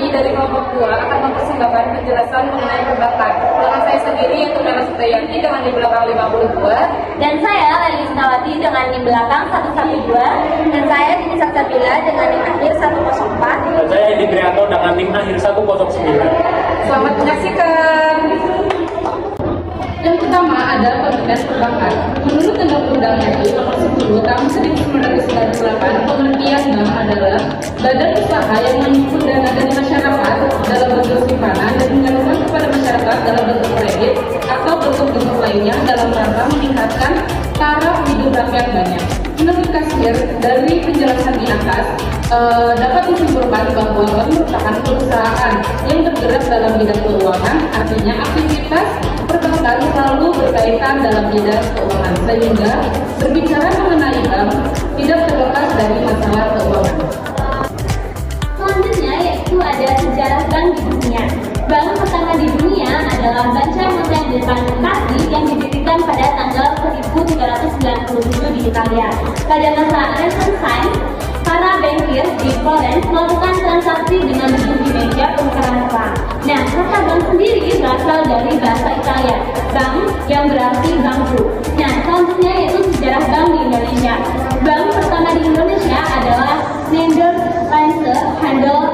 kami dari kelompok 2 akan mempersembahkan penjelasan mengenai perbankan. Dengan saya sendiri yaitu Mela Sutayanti dengan di belakang 52. Dan saya Lelis Nawati dengan di belakang 112. Dan saya Dini Saksabila dengan di akhir 104. Dan saya Edi Prianto dengan tim akhir 109. Selamat menyaksikan. Yang pertama ada pengertian perbankan. Menurut Undang-Undang RI Nomor 10 Tahun 1998, pengertian bank adalah badan usaha yang menghimpun dana dari masyarakat dalam bentuk simpanan dan menyalurkan kepada masyarakat dalam bentuk kredit atau bentuk-bentuk lainnya dalam rangka meningkatkan taraf hidup rakyat banyak. Menurut Kasir, dari penjelasan di atas dapat disimpulkan bahwa bank merupakan perusahaan yang bergerak dalam bidang keuangan, artinya aktivitas perbankan selalu berkaitan dalam bidang keuangan, sehingga berbicara mengenai bank tidak terlepas dari masalah keuangan. Selanjutnya yaitu ada sejarah bank di dunia. Bank pertama di dunia adalah Bank Monte dei Paschi yang didirikan pada tanggal 1397 di Italia. Pada masa Renaissance, para bankir di Florence melakukan transaksi dengan duduk di meja penukaran uang. Nah, kata bank sendiri berasal dari bahasa Italia, bank yang berarti bangku. Nah, selanjutnya yaitu sejarah bank di Indonesia. Bank pertama di Indonesia adalah Nederlandse Handel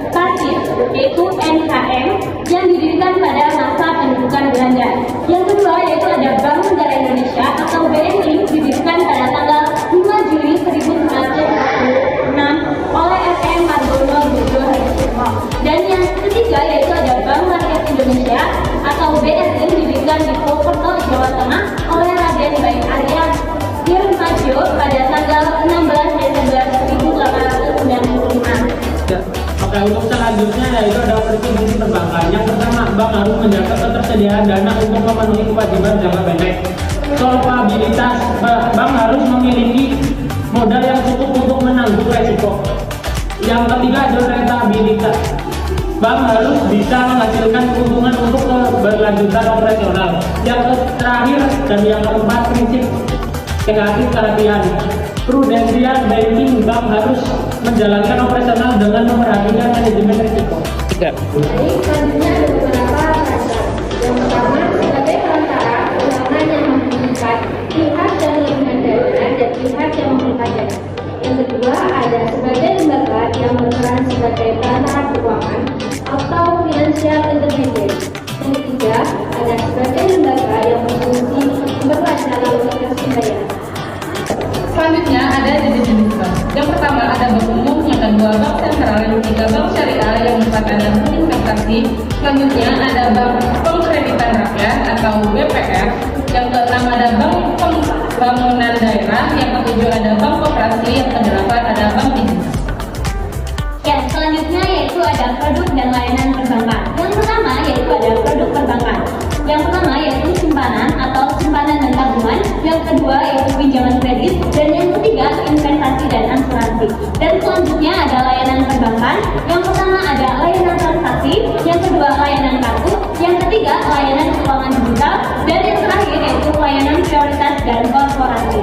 Pasif, yaitu NHM, yang didirikan pada masa pendudukan Belanda. Yang kedua yaitu ada Bank Negara Indonesia atau BNI, didirikan pada tanggal 5 Juli 1946 oleh RM Margono Burjo Hadisono. Dan yang ketiga yaitu ada Bank Rakyat Indonesia atau BRI, didirikan di Purwokerto, Jawa Tengah oleh Raden Baik Arya Dirmajo pada tanggal 16 Desember 1895. Oke, untuk selanjutnya yaitu ada prinsip perbankan. Yang pertama, bank harus menjaga ketersediaan dana untuk memenuhi kewajiban jangka pendek. Solvabilitas, bank harus memiliki modal yang cukup untuk menanggung resiko. Yang ketiga adalah rentabilitas. Bank harus bisa menghasilkan keuntungan untuk keberlanjutan operasional. Yang terakhir dan yang keempat, prinsip negatif kehati-hatian. Prudensial banking, bank harus menjalankan operasional dengan memperhatikan manajemen risiko. Baik, selanjutnya ada beberapa peraturan. Yang pertama, sebagai perantara keuangan yang menghubungkan pihak yang menerima dana dan pihak yang menerima dana. Yang kedua, ada sebagai lembaga yang berperan sebagai perantara keuangan atau financial intermediary. Yang ketiga, ada sebagai lembaga yang berfungsi memperlancar lalu lintas pembayaran. Selanjutnya ada jenis-jenis bank. Yang pertama ada bank umum, yang kedua bank sentral, yang ketiga bank syariah yang merupakan bank investasi. Selanjutnya ada bank pengkreditan rakyat atau BPR. Yang keenam ada bank pembangunan daerah. Yang ketujuh ada bank koperasi. Yang kedelapan ada bank digital. Ya, selanjutnya yaitu ada produk dan layanan perbankan. Yang pertama yaitu ada produk perbankan. Yang pertama yaitu simpanan atau simpanan dan tabungan. Yang kedua yaitu pinjaman kredit. Dan yang ketiga investasi dan asuransi. Dan selanjutnya ada layanan perbankan. Yang pertama ada layanan transaksi. Yang kedua layanan kartu. Yang ketiga layanan keuangan digital. Dan yang terakhir yaitu layanan prioritas dan korporasi.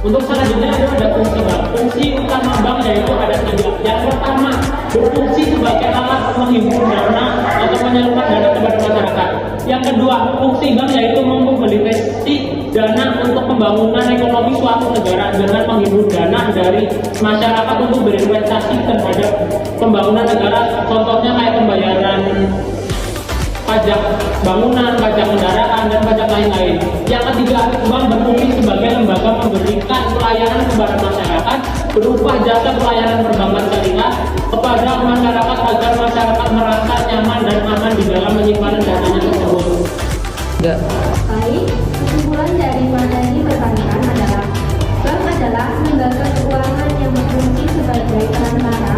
Untuk selanjutnya itu ada fungsi bank. Fungsi utama bank yaitu ada tiga. Yang pertama, berfungsi sebagai alat menghimpun dana atau menyalurkan dana kepada masyarakat. Yang kedua, fungsi bank yaitu memobilisasi dana untuk pembangunan ekonomi suatu negara dengan menghimpun dana dari masyarakat untuk berinvestasi terhadap pembangunan negara. Contohnya kayak pembayaran pajak bangunan, pajak kendaraan, dan pajak lain-lain. Yang ketiga, bank berfungsi sebagai lembaga memberikan pelayanan kepada masyarakat berupa jasa pelayanan perbankan syariah kepada masyarakat agar masyarakat merasa nyaman dan aman di dalam menyimpan dananya tersebut. Baik, kesimpulan dari materi perbankan adalah bank adalah lembaga keuangan yang berfungsi sebagai perantara